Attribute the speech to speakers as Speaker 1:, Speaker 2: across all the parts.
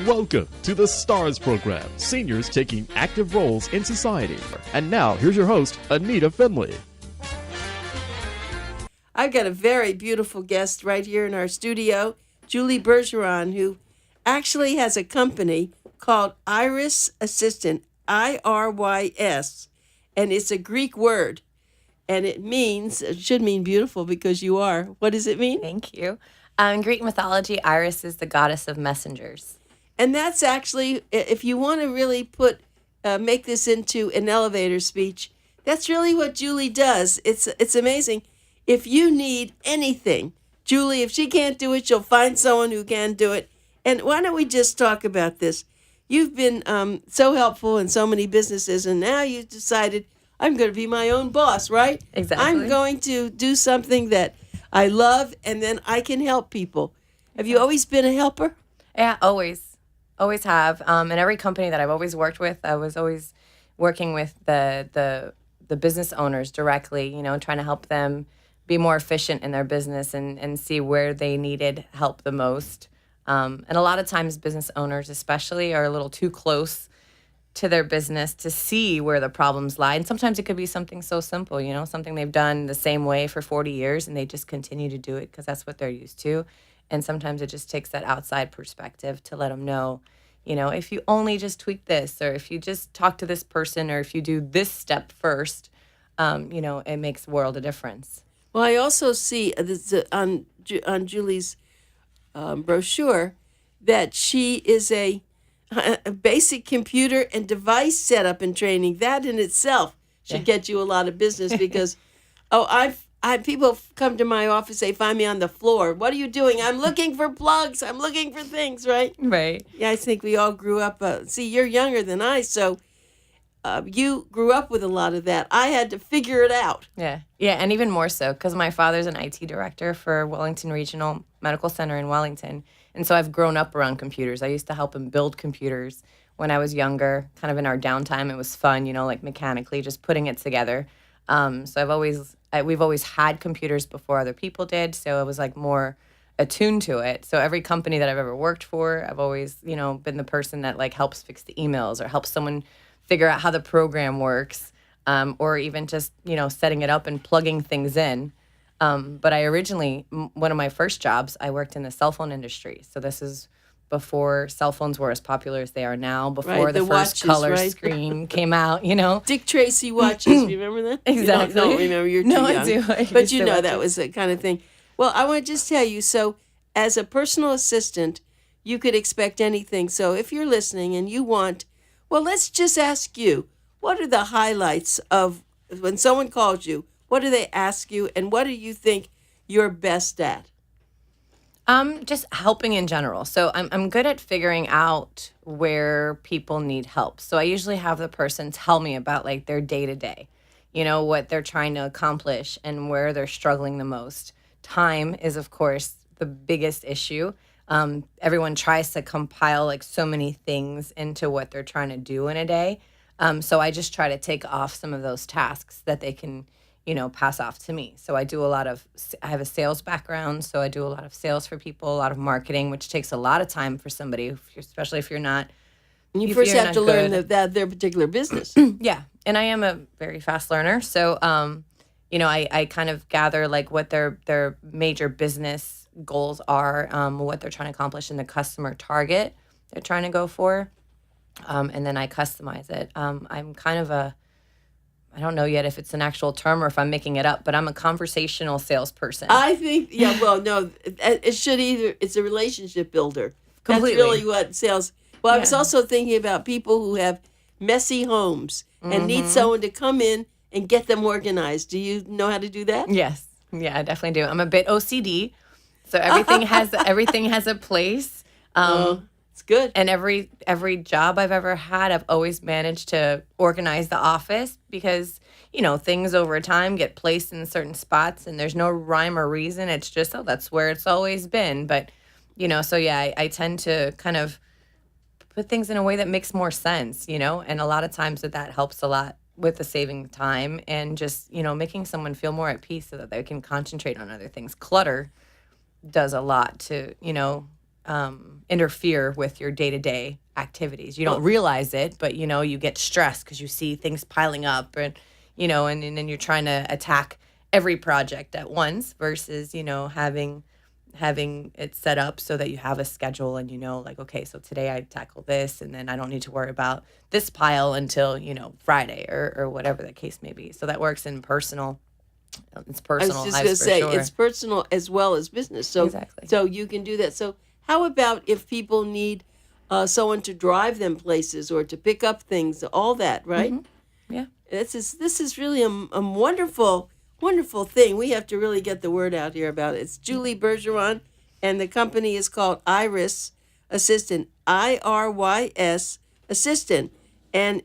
Speaker 1: Welcome to the STARS program, seniors taking active roles in society. And now, here's your host, ANITA FINLEY.
Speaker 2: I've got a very beautiful guest right here in our studio, Julie BERGERON, who actually has a company called IRYS Assistant, IRYS, and it's a Greek word, and it should mean beautiful because you are. What does it mean?
Speaker 3: Thank you. In Greek mythology, Iris is the goddess of messengers.
Speaker 2: And that's actually, if you want to really make this into an elevator speech, that's really what Julie does. It's amazing. If you need anything, Julie, if she can't do it, she'll find someone who can do it. And why don't we just talk about this? You've been so helpful in so many businesses, and now you've decided, I'm going to be my own boss, right?
Speaker 3: Exactly.
Speaker 2: I'm going to do something that I love, and then I can help people. Have you always been a helper?
Speaker 3: Yeah, always have. In every company that I've always worked with, I was always working with the business owners directly, trying to help them be more efficient in their business and see where they needed help the most. And a lot of times business owners especially are a little too close to their business to see where the problems lie. And sometimes it could be something so simple, something they've done the same way for 40 years and they just continue to do it because that's what they're used to. And sometimes it just takes that outside perspective to let them know, if you only just tweak this, or if you just talk to this person, or if you do this step first, it makes a world of difference.
Speaker 2: Well, I also see on Julie's brochure that she is a basic computer and device setup and training. That in itself should get you a lot of business because, people come to my office, they find me on the floor. What are you doing? I'm looking for plugs. I'm looking for things, right?
Speaker 3: Right.
Speaker 2: Yeah, I think we all grew up. You're younger than I, so you grew up with a lot of that. I had to figure it out.
Speaker 3: Yeah, and even more so because my father's an IT director for Wellington Regional Medical Center in Wellington. And so I've grown up around computers. I used to help him build computers when I was younger, kind of in our downtime. It was fun, like mechanically just putting it together. So we've always had computers before other people did, so I was like more attuned to it. So every company that I've ever worked for, I've always, been the person that like helps fix the emails or helps someone figure out how the program works, or even just, setting it up and plugging things in. But I originally, one of my first jobs, I worked in the cell phone industry. So this is before cell phones were as popular as they are now, before the first
Speaker 2: watches,
Speaker 3: color screen came out,
Speaker 2: Dick Tracy watches, remember that?
Speaker 3: Exactly.
Speaker 2: You don't remember, you're too young.
Speaker 3: I do.
Speaker 2: But that was the kind of thing. Well, I want to just tell you, so as a personal assistant, you could expect anything. So if you're listening and you want, let's just ask you, what are the highlights of when someone calls you? What do they ask you, and what do you think you're best at?
Speaker 3: Just helping in general. So I'm good at figuring out where people need help. So I usually have the person tell me about like their day-to-day, what they're trying to accomplish and where they're struggling the most. Time is, of course, the biggest issue. Everyone tries to compile like so many things into what they're trying to do in a day. So I just try to take off some of those tasks that they can, pass off to me. So I have a sales background. So I do a lot of sales for people, a lot of marketing, which takes a lot of time for somebody, especially if you're not.
Speaker 2: You first have to learn their particular business.
Speaker 3: Yeah. And I am a very fast learner. So, I kind of gather like what their major business goals are, what they're trying to accomplish in the customer target they're trying to go for. And then I customize it. I'm kind of I don't know yet if it's an actual term or if I'm making it up, but I'm a conversational salesperson.
Speaker 2: I think, it's a relationship builder.
Speaker 3: Completely.
Speaker 2: That's really what sales. Well, I was also thinking about people who have messy homes and need someone to come in and get them organized. Do you know how to do that?
Speaker 3: Yes. Yeah, I definitely do. I'm a bit OCD. So everything has a place.
Speaker 2: It's good.
Speaker 3: And every job I've ever had, I've always managed to organize the office because, things over time get placed in certain spots and there's no rhyme or reason. It's just, that's where it's always been. But, I tend to kind of put things in a way that makes more sense, and a lot of times that helps a lot with the saving time and just, making someone feel more at peace so that they can concentrate on other things. Clutter does a lot to, interfere with your day-to-day activities. You don't realize it, but you get stressed because you see things piling up, and and then you're trying to attack every project at once versus having it set up so that you have a schedule and like, okay, so today I tackle this, and then I don't need to worry about this pile until Friday or whatever the case may be. So that works in personal. It's personal.
Speaker 2: I was just going to say,
Speaker 3: sure.
Speaker 2: It's personal as well as business. So,
Speaker 3: Exactly.
Speaker 2: So you can do that. So how about if people need someone to drive them places or to pick up things, all that, right?
Speaker 3: Mm-hmm. Yeah.
Speaker 2: This is really a wonderful, wonderful thing. We have to really get the word out here about it. It's Julie BERGERON, and the company is called IRYS Assistant, IRYS Assistant. And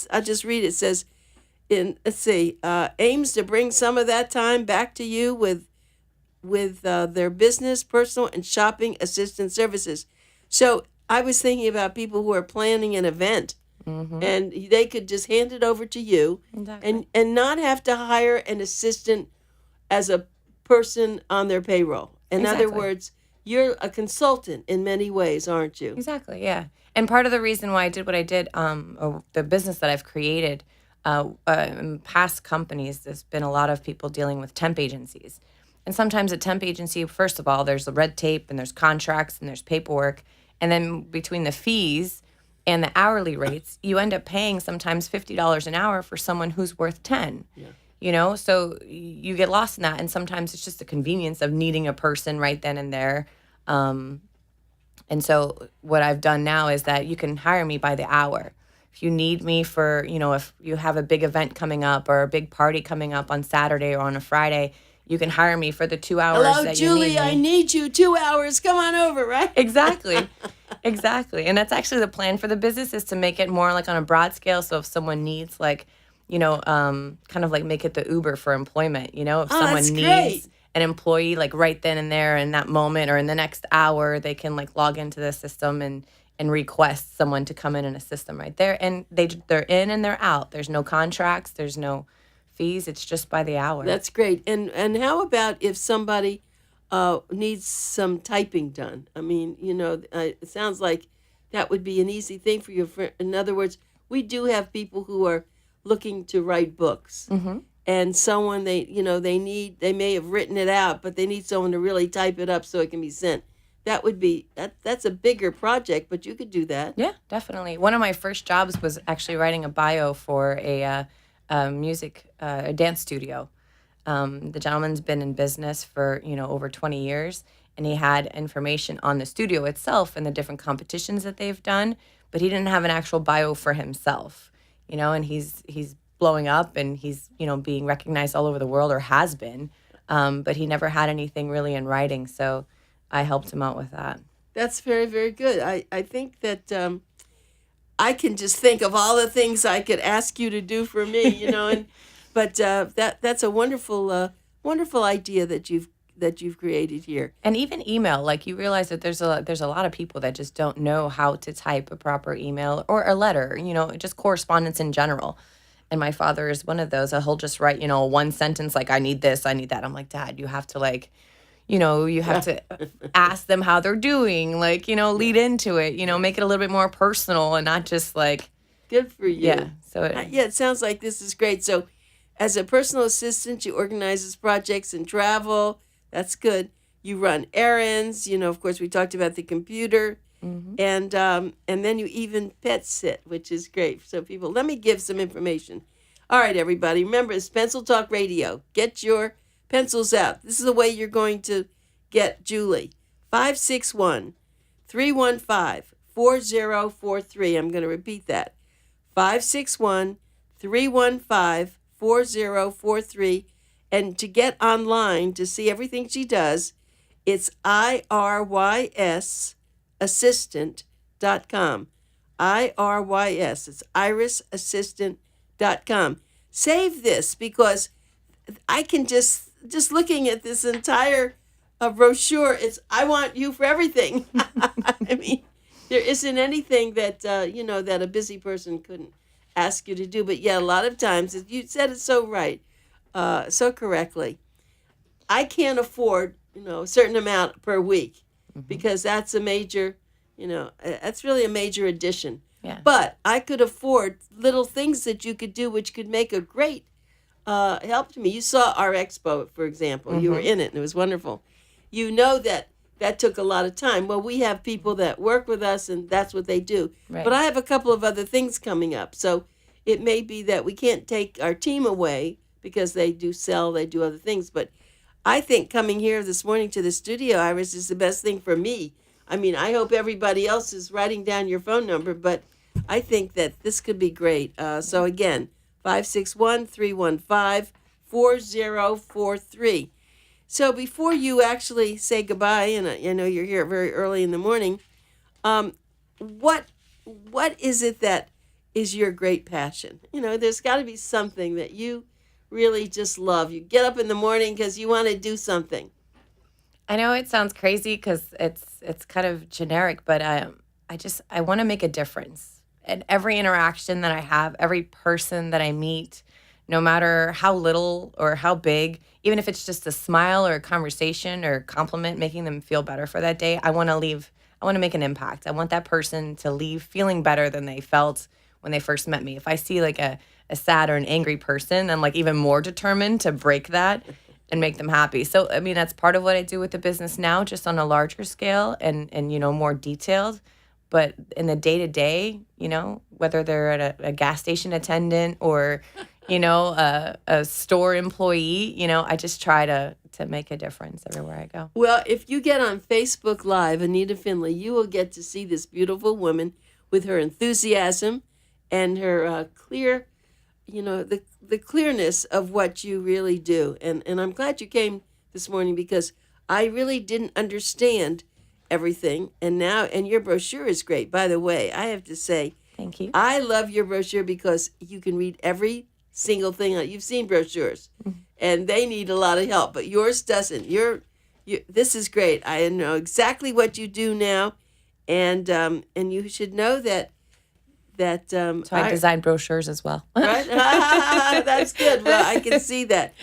Speaker 2: I'll just read it. It says, aims to bring some of that time back to you with their business, personal, and shopping assistant services. So I was thinking about people who are planning an event, and they could just hand it over to you,
Speaker 3: Exactly.
Speaker 2: and not have to hire an assistant as a person on their payroll. In other words, you're a consultant in many ways, aren't you?
Speaker 3: Exactly, yeah. And part of the reason why I did what I did, or the business that I've created, in past companies, there's been a lot of people dealing with temp agencies. And sometimes a temp agency, first of all, there's the red tape and there's contracts and there's paperwork. And then between the fees and the hourly rates, you end up paying sometimes $50 an hour for someone who's worth 10. Yeah. So you get lost in that. And sometimes it's just the convenience of needing a person right then and there. And so what I've done now is that you can hire me by the hour. If you need me for, if you have a big event coming up or a big party coming up on Saturday or on a Friday, you can hire me for the 2 hours
Speaker 2: Hello,
Speaker 3: that
Speaker 2: Julie,
Speaker 3: you need me.
Speaker 2: I need you 2 hours. Come on over, right?
Speaker 3: Exactly. Exactly. And that's actually the plan for the business, is to make it more like on a broad scale. So if someone needs kind of like make it the Uber for employment, if someone
Speaker 2: that's
Speaker 3: needs
Speaker 2: great.
Speaker 3: an employee like right then and there in that moment or in the next hour, they can like log into the system and request someone to come in and assist them right there. And they're in and they're out. There's no contracts. There's no fees. It's just by the hour.
Speaker 2: That's great. And how about if somebody needs some typing done? I mean, it sounds like that would be an easy thing for you. In other words, we do have people who are looking to write books, and someone they may have written it out, but they need someone to really type it up so it can be sent. That's a bigger project, but you could do that.
Speaker 3: Yeah, definitely. One of my first jobs was actually writing a bio for a dance studio. The gentleman's been in business for, over 20 years, and he had information on the studio itself and the different competitions that they've done, but he didn't have an actual bio for himself, and he's blowing up and he's, being recognized all over the world, or has been, but he never had anything really in writing. So I helped him out with that.
Speaker 2: That's very, very good. I think that I can just think of all the things I could ask you to do for me, but that's a wonderful idea that you've created here.
Speaker 3: And even email, like you realize that there's a lot of people that just don't know how to type a proper email or a letter, just correspondence in general. And my father is one of those. He'll just write, one sentence like, I need this, I need that. I'm like, Dad, you have to you have to ask them how they're doing, lead into it, make it a little bit more personal and not just like.
Speaker 2: Good for you.
Speaker 3: Yeah. So
Speaker 2: it sounds like this is great. So as a personal assistant, you organize projects and travel. That's good. You run errands. Of course, we talked about the computer. And then you even pet sit, which is great. So people, let me give some information. All right, everybody. Remember, it's Pencil Talk Radio. Get your pencils out. This is the way you're going to get Julie. 561-315-4043. I'm going to repeat that. 561-315-4043. And to get online to see everything she does, it's IRYSassistant.com. IRYS. It's IRYSassistant.com. Save this, because I can just looking at this entire brochure, I want you for everything. I mean, there isn't anything that, that a busy person couldn't ask you to do. But yeah, a lot of times, you said it so right, so correctly. I can't afford, a certain amount per week. because that's a major, that's really a major addition.
Speaker 3: Yeah.
Speaker 2: But I could afford little things that you could do which could make a great help to me. You saw our expo, for example. You were in it, and it was wonderful. You know that took a lot of time. Well, we have people that work with us, and that's what they do.
Speaker 3: Right.
Speaker 2: But I have a couple of other things coming up. So it may be that we can't take our team away because they do other things. But I think coming here this morning to the studio, Iris, is the best thing for me. I mean, I hope everybody else is writing down your phone number, but I think that this could be great. So again, 561-315-4043. So before you actually say goodbye, and I know you're here very early in the morning, what is it that is your great passion? There's got to be something that you really just love. You get up in the morning because you want to do something.
Speaker 3: I know it sounds crazy because it's kind of generic, but I want to make a difference. And every interaction that I have, every person that I meet, no matter how little or how big, even if it's just a smile or a conversation or a compliment, making them feel better for that day, I want to make an impact. I want that person to leave feeling better than they felt when they first met me. If I see like a sad or an angry person, I'm like even more determined to break that and make them happy. So, I mean, that's part of what I do with the business now, just on a larger scale and more detailed. But in the day-to-day, whether they're at a gas station attendant or, a store employee, I just try to make a difference everywhere I go.
Speaker 2: Well, if you get on Facebook Live, Anita Finley, you will get to see this beautiful woman with her enthusiasm and her clear, the clearness of what you really do. And I'm glad you came this morning because I really didn't understand everything. And your brochure is great. By the way, I have to say,
Speaker 3: thank you.
Speaker 2: I love your brochure because you can read every single thing. You've seen brochures, and they need a lot of help, but yours doesn't. This is great. I know exactly what you do now, and you should know that. So
Speaker 3: I design brochures as well.
Speaker 2: Right? That's good. Well, I can see that.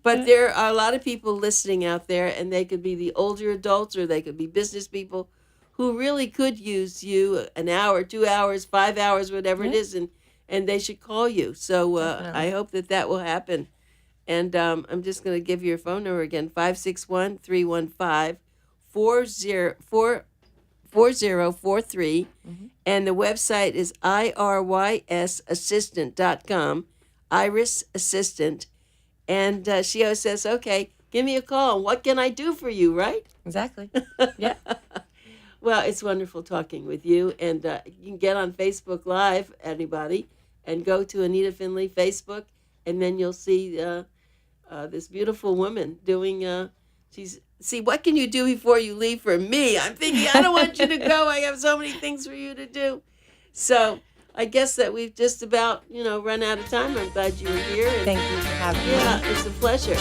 Speaker 2: But there are a lot of people listening out there, and they could be the older adults or they could be business people who really could use you an hour, 2 hours, 5 hours, whatever it is, and they should call you. So I hope that will happen. And I'm just going to give you your phone number again, 561-315-4043. And the website is IRYSassistant.com, IRYS Assistant. And she always says, okay, give me a call. What can I do for you, right?
Speaker 3: Exactly. Yeah.
Speaker 2: Well, it's wonderful talking with you. And you can get on Facebook Live, anybody, and go to Anita Finley Facebook, and then you'll see this beautiful woman doing, see, what can you do before you leave for me? I'm thinking, I don't want you to go. I have so many things for you to do. So I guess that we've just about, run out of time. I'm glad you were here. And,
Speaker 3: thank you for having me.
Speaker 2: Yeah, it's a pleasure.